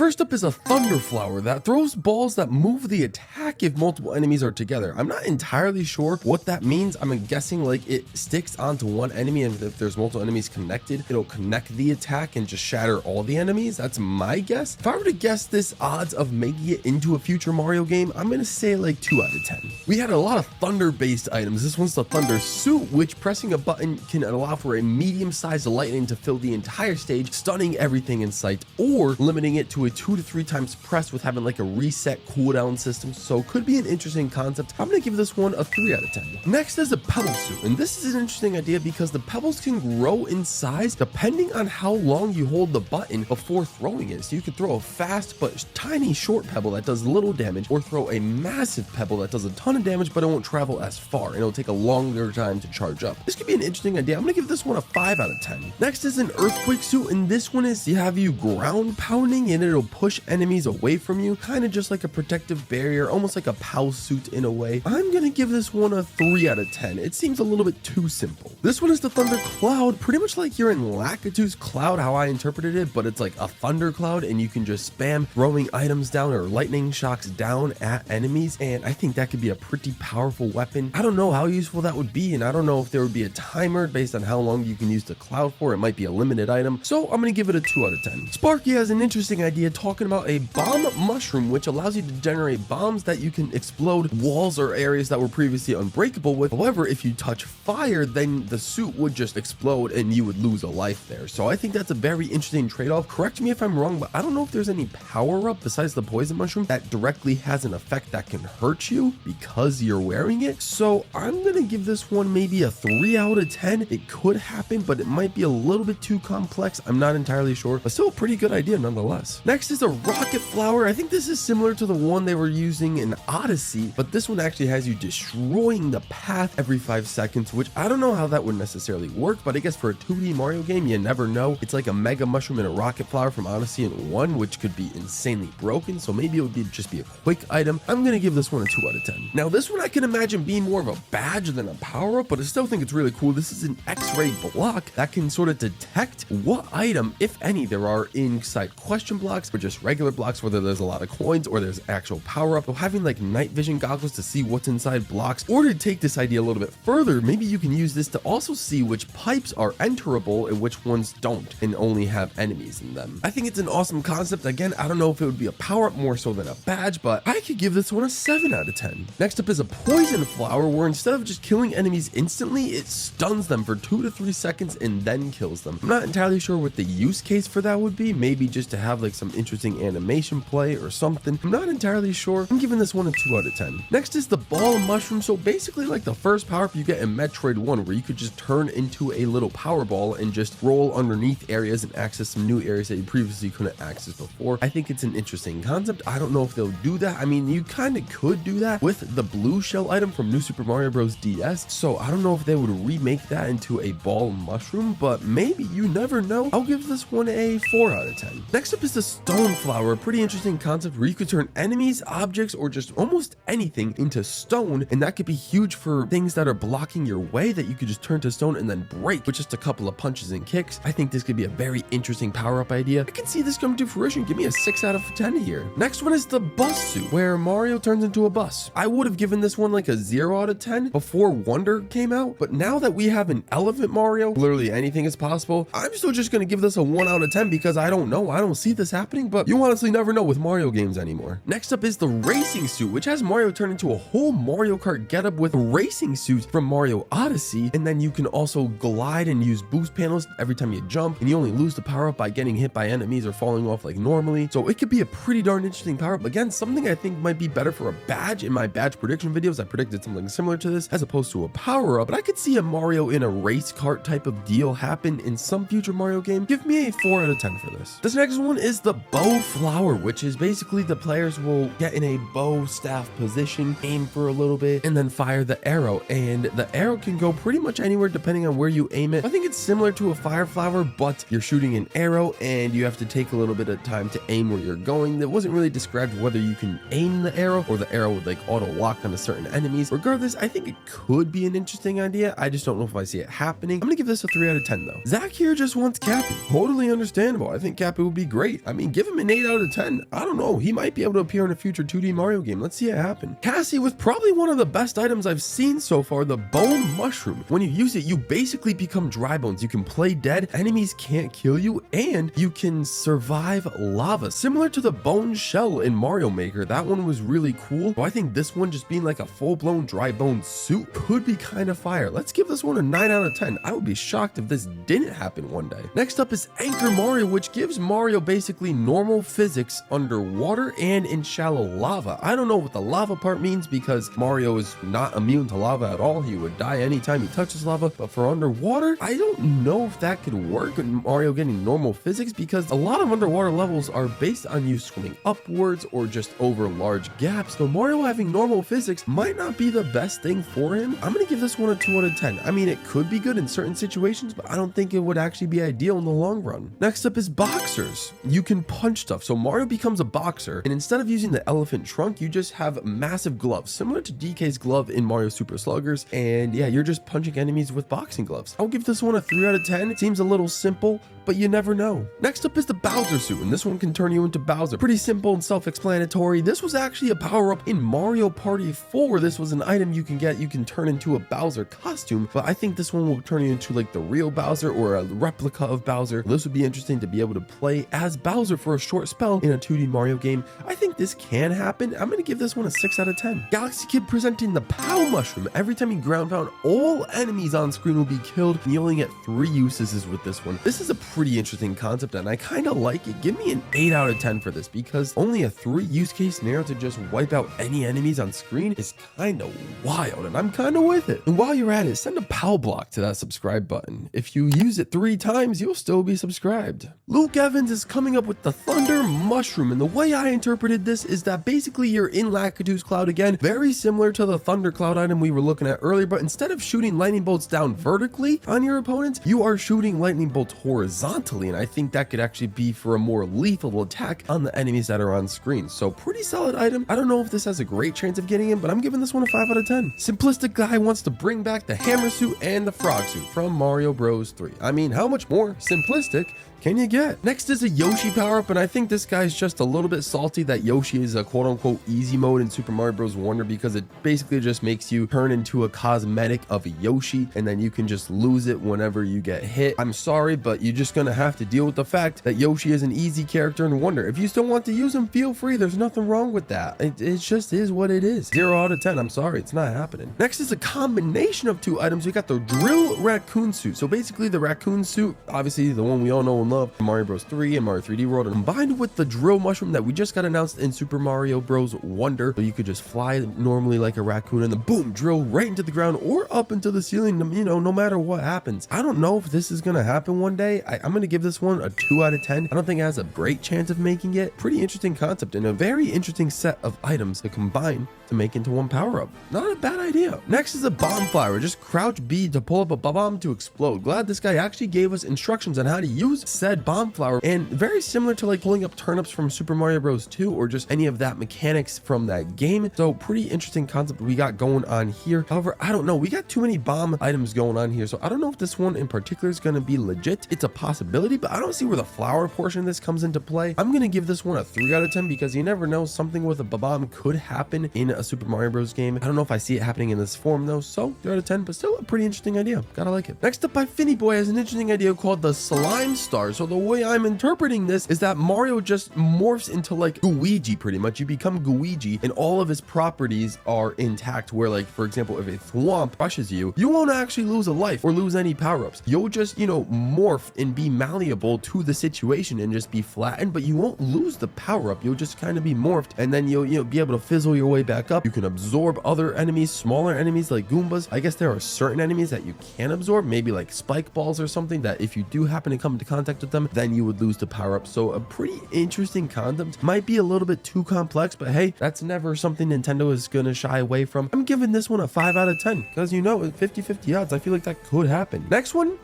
First up is a thunder flower that throws balls that move the attack if multiple enemies are together. I'm not entirely sure what that means. I'm guessing like it sticks onto one enemy, and if there's multiple enemies connected, it'll connect the attack and just shatter all the enemies. That's my guess. If I were to guess this odds of making it into a future Mario game, I'm gonna say like 2 out of 10. We had a lot of thunder based items. This one's the Thunder Suit, which pressing a button can allow for a medium-sized lightning to fill the entire stage, stunning everything in sight, or limiting it to a 2 to 3 times press with having like a reset cooldown system. So could be an interesting concept. I'm gonna give this one a 3 out of 10. Next is a Pebble Suit, and this is an interesting idea because the pebbles can grow in size depending on how long you hold the button before throwing it. So you could throw a fast but tiny short pebble that does little damage, or throw a massive pebble that does a ton of damage but it won't travel as far and it'll take a longer time to charge up. This could be an interesting idea. I'm gonna give this one a 5 out of 10. Next is an Earthquake Suit, and this one is have you ground pounding and it'll push enemies away from you, kind of just like a protective barrier, almost like a POW suit in a way. I'm gonna give this one a 3 out of 10. It seems a little bit too simple. This one is the Thunder Cloud, pretty much like you're in Lakitu's Cloud, how I interpreted it, but it's like a thunder cloud and you can just spam throwing items down or lightning shocks down at enemies, and I think that could be a pretty powerful weapon. I don't know how useful that would be, and I don't know if there would be a timer based on how long you can use the cloud for. It might be a limited item, so I'm gonna give it a 2 out of 10. Sparky has an interesting idea talking about a bomb mushroom, which allows you to generate bombs that you can explode walls or areas that were previously unbreakable with. However, if you touch fire, then the suit would just explode and you would lose a life there. So I think that's a very interesting trade-off. Correct me if I'm wrong, but I don't know if there's any power-up besides the poison mushroom that directly has an effect that can hurt you because you're wearing it. So I'm gonna give this one maybe a 3 out of 10. It could happen, but it might be a little bit too complex. I'm not entirely sure, but still a pretty good idea nonetheless. Next is a rocket flower. I think this is similar to the one they were using in Odyssey, but this one actually has you destroying the path every 5 seconds, which I don't know how that would necessarily work, but I guess for a 2D Mario game, you never know. It's like a mega mushroom and a rocket flower from Odyssey in one, which could be insanely broken, so maybe it would just be a quick item. I'm gonna give this one a 2 out of 10. Now this one I can imagine being more of a badge than a power-up, but I still think it's really cool. This is an X-ray block that can sort of detect what item, if any, there are inside question blocks or just regular blocks, whether there's a lot of coins or there's actual power-up. So having like night vision goggles to see what's inside blocks, or to take this idea a little bit further, maybe you can use this to also see which pipes are enterable and which ones don't and only have enemies in them. I think it's an awesome concept. Again, I don't know if it would be a power-up more so than a badge, but I could give this one a 7 out of 10. Next up is a poison flower, where instead of just killing enemies instantly, it stuns them for 2 to 3 seconds and then kills them. I'm not entirely sure what the use case for that would be. Maybe just to have like some interesting animation play or something. I'm not entirely sure. I'm giving this one a 2 out of 10. Next is the ball mushroom. So basically like the first power-up you get in Metroid 1, where you could just turn into a little power ball and just roll underneath areas and access some new areas that you previously couldn't access before. I think it's an interesting concept. I don't know if they'll do that. I mean, you kind of could do that with the blue shell item from New Super Mario Bros. DS. So I don't know if they would remake that into a ball mushroom, but maybe, you never know. I'll give this one a 4 out of 10. Next up is the stone flower, a pretty interesting concept where you could turn enemies, objects, or just almost anything into stone, and that could be huge for things that are blocking your way that you could just turn to stone and then break with just a couple of punches and kicks. I think this could be a very interesting power-up idea. I can see this come to fruition. Give me a 6 out of 10 here. Next one is the bus suit, where Mario turns into a bus. I would have given this one like a 0 out of 10 before Wonder came out, but now that we have an Elephant Mario, literally anything is possible. I'm still just gonna give this a 1 out of 10 because I don't know. I don't see this happening, but you honestly never know with Mario games anymore. Next up is the racing suit, which has Mario turn into a whole Mario Kart getup with a racing suit from Mario Odyssey, and then you can also glide and use boost panels every time you jump, and you only lose the power up by getting hit by enemies or falling off like normally. So it could be a pretty darn interesting power up. Again, something I think might be better for a badge. In my badge prediction videos, I predicted something similar to this as opposed to a power up, but I could see a Mario in a race kart type of deal happen in some future Mario game. Give me a 4 out of 10 for this. This next one is the bow flower, which is basically the players will get in a bow staff position, aim for a little bit, and then fire the arrow, and the arrow can go pretty much anywhere depending on where you aim it. I think it's similar to a fire flower, but you're shooting an arrow and you have to take a little bit of time to aim where you're going. It wasn't really described whether you can aim the arrow or the arrow would like auto lock onto certain enemies. Regardless, I think it could be an interesting idea. I just don't know if I see it happening. I'm gonna give this a 3 out of 10 though. Zach here just wants Cappy. Totally understandable. I think Cappy would be great. I mean, give him an 8 out of 10. I don't know. He might be able to appear in a future 2D Mario game. Let's see it happen. Cassie with probably one of the best items I've seen so far, the Bone Mushroom. When you use it, you basically become dry bones. You can play dead, enemies can't kill you, and you can survive lava. Similar to the Bone Shell in Mario Maker. That one was really cool. So I think this one just being like a full-blown dry bone suit could be kind of fire. Let's give this one a 9 out of 10. I would be shocked if this didn't happen one day. Next up is Anchor Mario, which gives Mario basically normal physics underwater and in shallow lava. I don't know what the lava part means because Mario is not immune to lava at all. He would die anytime he touches lava, but for underwater, I don't know if that could work with Mario getting normal physics because a lot of underwater levels are based on you swimming upwards or just over large gaps. So Mario having normal physics might not be the best thing for him. I'm gonna give this one a 2 out of 10. I mean, it could be good in certain situations, but I don't think it would actually be ideal in the long run. Next up is boxers. You can punch stuff. So Mario becomes a boxer, and instead of using the elephant trunk, you just have massive gloves, similar to DK's glove in Mario Super Sluggers. And yeah, you're just punching enemies with boxing gloves. I'll give this one a 3 out of 10. It seems a little simple, but you never know. Next up is the Bowser suit, and this one can turn you into Bowser. Pretty simple and self-explanatory. This was actually a power-up in Mario Party 4. This was an item you can get. You can turn into a Bowser costume, but I think this one will turn you into like the real Bowser or a replica of Bowser. This would be interesting to be able to play as Bowser for a short spell in a 2D Mario game. I think this can happen. I'm gonna give this one a 6 out of 10. Galaxy Kid presenting the Pow Mushroom. Every time you ground pound, all enemies on screen will be killed, and you only get 3 uses with this one. This is a pretty interesting concept, and I kind of like it. Give me an 8 out of 10 for this because only a 3 use case scenario to just wipe out any enemies on screen is kind of wild, and I'm kind of with it. And while you're at it, send a POW block to that subscribe button. If you use it 3 times, you'll still be subscribed. Luke Evans is coming up with the Thunder Mushroom, and the way I interpreted this is that basically you're in Lakitu's Cloud again, very similar to the Thunder Cloud item we were looking at earlier, but instead of shooting lightning bolts down vertically on your opponents, you are shooting lightning bolts horizontally, and I think that could actually be for a more lethal attack on the enemies that are on screen. So pretty solid item. I don't know if this has a great chance of getting in, but I'm giving this one a 5 out of 10. Simplistic Guy wants to bring back the Hammer Suit and the Frog Suit from Mario Bros. 3. I mean, how much more simplistic can you get? Next is a Yoshi power-up, and I think this guy's just a little bit salty that Yoshi is a quote-unquote easy mode in Super Mario Bros. Wonder because it basically just makes you turn into a cosmetic of a Yoshi, and then you can just lose it whenever you get hit. I'm sorry, but you're just gonna have to deal with the fact that Yoshi is an easy character in Wonder. If you still want to use him, feel free. There's nothing wrong with that. It just is what it is. 0 out of 10. I'm sorry, it's not happening. Next is a combination of 2 items. We got the Drill Raccoon Suit. So basically the Raccoon Suit, obviously the one we all know and love from Mario Bros. 3 and Mario 3D World, and combined with the Drill Mushroom that we just got announced in Super Mario Bros. Wonder. So you could just fly normally like a raccoon and then boom, drill right into the ground or up into the ceiling, you know, no matter what happens. I don't know if this is gonna happen one day. I'm gonna give this one a 2 out of 10. I don't think it has a great chance of making it. Pretty interesting concept and a very interesting set of items to combine to make into one power-up. Not a bad idea. Next is a bomb flower. Just crouch B to pull up a bomb to explode. Glad this guy actually gave us instructions on how to use said bomb flower, and very similar to like pulling up turnips from Super Mario Bros. 2 or just any of that mechanics from that game. So pretty interesting concept we got going on here. However, I don't know. We got too many bomb items going on here, so I don't know if this one in particular is going to be legit. It's a possibility, but I don't see where the flower portion of this comes into play. I'm going to give this one a 3 out of 10 because you never know, something with a bomb could happen in a Super Mario Bros. Game. I don't know if I see it happening in this form though, so 3 out of 10, but still a pretty interesting idea. Gotta like it. Next up by Finny Boy has an interesting idea called the Slime Star. So the way I'm interpreting this is that Mario just morphs into like Luigi pretty much. You become Luigi and all of his properties are intact, where like, for example, if a Thwomp crushes you, you won't actually lose a life or lose any power-ups. You'll just, you know, morph and be malleable to the situation and just be flattened, but you won't lose the power-up. You'll just kind of be morphed, and then you'll, you know, be able to fizzle your way back up. You can absorb other enemies, smaller enemies like Goombas. I guess there are certain enemies that you can absorb, maybe like spike balls or something, that if you do happen to come into contact with them, then you would lose the power-up. So a pretty interesting concept. Might be a little bit too complex, but hey, that's never something Nintendo is gonna shy away from. I'm giving this one a 5 out of 10 because, you know, with 50-50 odds, I feel like that could happen. Next one,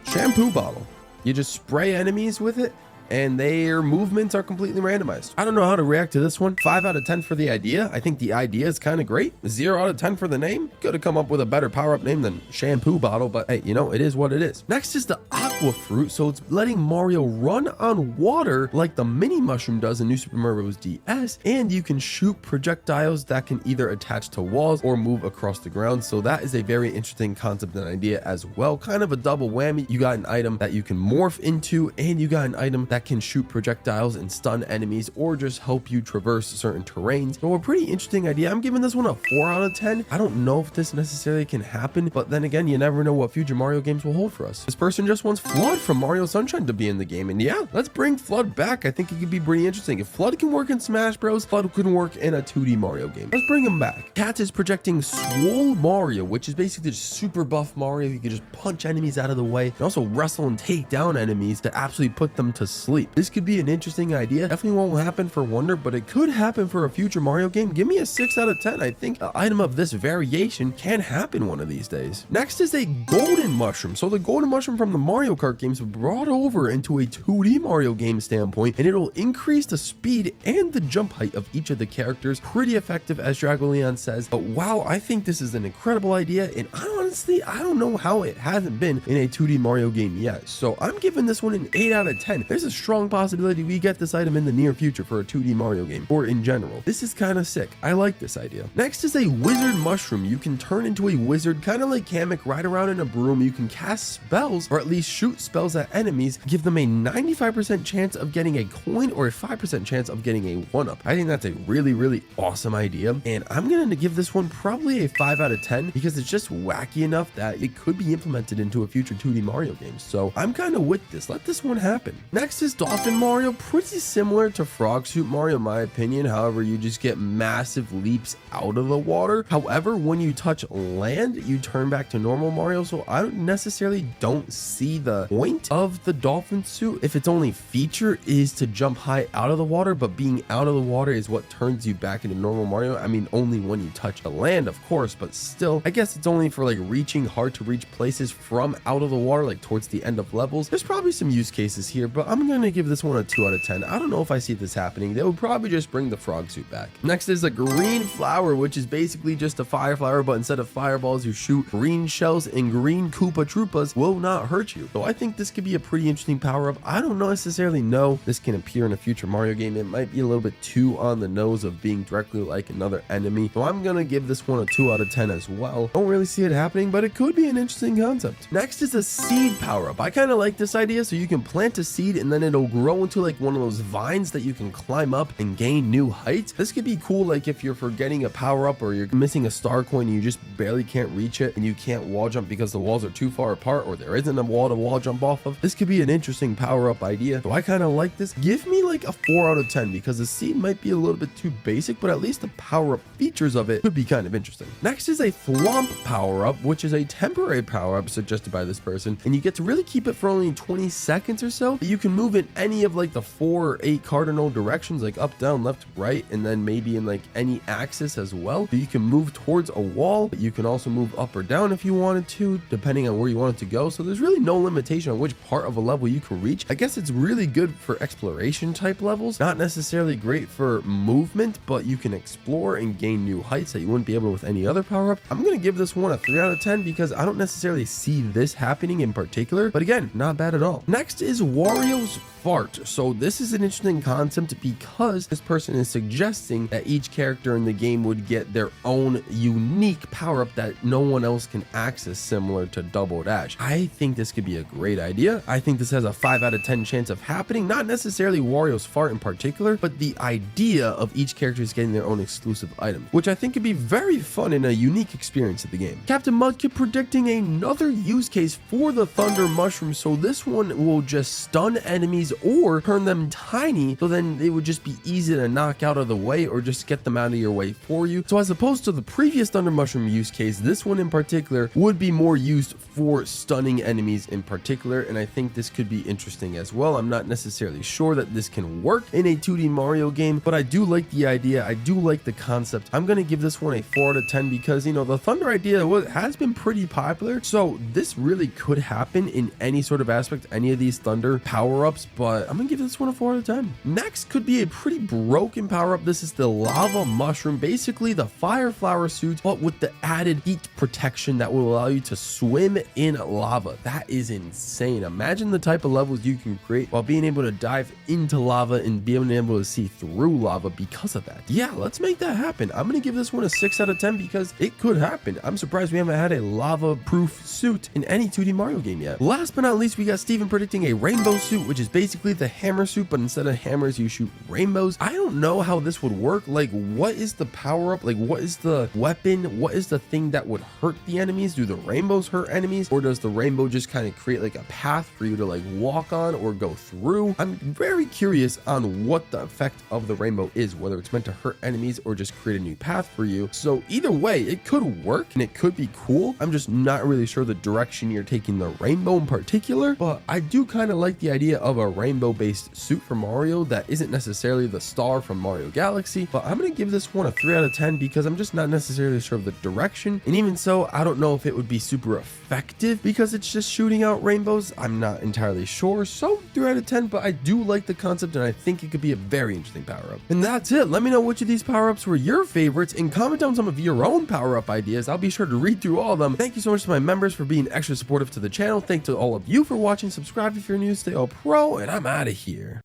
Shampoo Bottle. You just spray enemies with it and their movements are completely randomized. I don't know how to react to this one. 5 out of 10 for the idea. I think the idea is kind of great. 0 out of 10 for the name. Could have come up with a better power-up name than Shampoo Bottle, but hey, you know, it is what it is. Next is the Aqua Fruit. So it's letting Mario run on water like the mini mushroom does in New Super Mario Bros. DS, and you can shoot projectiles that can either attach to walls or move across the ground. So that is a very interesting concept and idea as well. Kind of a double whammy. You got an item that you can morph into, and you got an item that can shoot projectiles and stun enemies or just help you traverse certain terrains. So a pretty interesting idea. I'm giving this one a 4 out of 10. I don't know if this necessarily can happen, but then again, you never know what future Mario games will hold for us. This person just wants Flood from Mario Sunshine to be in the game, and yeah, let's bring Flood back. I think it could be pretty interesting. If Flood can work in Smash Bros, Flood can work in a 2D Mario game. Let's bring him back. Cat is projecting Swole Mario, which is basically just super buff Mario. You can just punch enemies out of the way and also wrestle and take down enemies to absolutely put them to sleep. This could be an interesting idea. Definitely won't happen for Wonder, but it could happen for a future Mario game. Give me a 6 out of 10. I think an item of this variation can happen one of these days. Next is a golden mushroom. So the golden mushroom from the Mario Kart games brought over into a 2D Mario game standpoint, and it'll increase the speed and the jump height of each of the characters. Pretty effective, as GWallPro says. But wow, I think this is an incredible idea, and honestly, I don't know how it hasn't been in a 2D Mario game yet. So I'm giving this one an 8 out of 10. There's a strong possibility we get this item in the near future for a 2D Mario game, or in general. This is kind of sick. I like this idea. Next is a wizard mushroom. You can turn into a wizard, kind of like Kamek, ride around in a broom. You can cast spells, or at least shoot spells at enemies, give them a 95% chance of getting a coin or a 5% chance of getting a 1-up. I think that's a really, really awesome idea, and I'm going to give this one probably a 5 out of 10 because it's just wacky enough that it could be implemented into a future 2D Mario game. So I'm kind of with this. Let this one happen. Next is Dolphin Mario. Pretty similar to Frog Suit Mario in my opinion. However, you just get massive leaps out of the water. However, when you touch land, you turn back to normal Mario. So I necessarily don't see the point of the Dolphin Suit if its only feature is to jump high out of the water, but being out of the water is what turns you back into normal Mario. I mean, only when you touch the land, of course, but still, I guess it's only for like reaching hard to reach places from out of the water, like towards the end of levels. There's probably some use cases here, but I'm going to give this one a 2 out of 10. I don't know if I see this happening. They would probably just bring the frog suit back. Next is a green flower, which is basically just a fire flower, but instead of fireballs, you shoot green shells, and green Koopa Troopas will not hurt you. So I think this could be a pretty interesting power-up. I don't necessarily know this can appear in a future Mario game. It might be a little bit too on the nose of being directly like another enemy. So I'm going to give this one a 2 out of 10 as well. Don't really see it happening, but it could be an interesting concept. Next is a seed power-up. I kind of like this idea. So you can plant a seed and then it'll grow into like one of those vines that you can climb up and gain new heights. This could be cool, like if you're forgetting a power-up or you're missing a star coin and you just barely can't reach it and you can't wall jump because the walls are too far apart or there isn't a wall to wall jump off of. This could be an interesting power-up idea. So I kind of like this. Give me like a 4 out of 10 because the seed might be a little bit too basic, but at least the power-up features of it could be kind of interesting. Next is a Thwomp power-up, which is a temporary power-up suggested by this person, and you get to really keep it for only 20 seconds or so. You can move in any of like the 4 or 8 cardinal directions, like up, down, left, right, and then maybe in like any axis as well. So you can move towards a wall, but you can also move up or down if you wanted to, depending on where you want it to go. So there's really no limitation on which part of a level you can reach. I guess it's really good for exploration type levels, not necessarily great for movement, but you can explore and gain new heights that you wouldn't be able to with any other power-up. I'm going to give this one a 3 out of 10 because I don't necessarily see this happening in particular, but again, not bad at all. Next is Wario's Fart. So this is an interesting concept because this person is suggesting that each character in the game would get their own unique power-up that no one else can access, similar to Double Dash. I think this could be a great idea. I think this has a 5 out of 10 chance of happening, not necessarily Wario's Fart in particular, but the idea of each character is getting their own exclusive item, which I think could be very fun and a unique experience of the game. Captain Mudkip predicting another use case for the Thunder Mushroom. So this one will just stun enemies or turn them tiny, so then they would just be easy to knock out of the way or just get them out of your way for you. So as opposed to the previous Thunder Mushroom use case, this one in particular would be more used for stunning enemies in particular, and I think this could be interesting as well. I'm not necessarily sure that this can work in a 2D Mario game, but I do like the idea. I do like the concept. I'm going to give this one a 4 out of 10 because, you know, the Thunder idea has been pretty popular, so this really could happen in any sort of aspect, any of these Thunder power-ups, but but I'm gonna give this one a 4 out of 10. Next could be a pretty broken power-up. This is the Lava Mushroom, basically the Fire Flower suit, but with the added heat protection that will allow you to swim in lava. That is insane. Imagine the type of levels you can create while being able to dive into lava and being able to see through lava because of that. Yeah, let's make that happen. I'm gonna give this one a 6 out of 10 because it could happen. I'm surprised we haven't had a lava-proof suit in any 2D Mario game yet. Last but not least, we got Steven predicting a rainbow suit, which is basically the hammer suit, but instead of hammers, you shoot rainbows. I don't know how this would work. Like, what is the power-up? Like, what is the weapon? What is the thing that would hurt the enemies? Do the rainbows hurt enemies? Or does the rainbow just kind of create like a path for you to like walk on or go through? I'm very curious on what the effect of the rainbow is, whether it's meant to hurt enemies or just create a new path for you. So either way, it could work and it could be cool. I'm just not really sure the direction you're taking the rainbow in particular, but I do kind of like the idea of a rainbow based suit for Mario that isn't necessarily the star from Mario Galaxy. But I'm going to give this one a 3 out of 10 because I'm just not necessarily sure of the direction. And even so, I don't know if it would be super effective because it's just shooting out rainbows. I'm not entirely sure. So 3 out of 10, but I do like the concept and I think it could be a very interesting power up. And that's it. Let me know which of these power ups were your favorites and comment down some of your own power up ideas. I'll be sure to read through all of them. Thank you so much to my members for being extra supportive to the channel. Thank to all of you for watching. Subscribe if you're new. Stay all pro, and I'm out of here.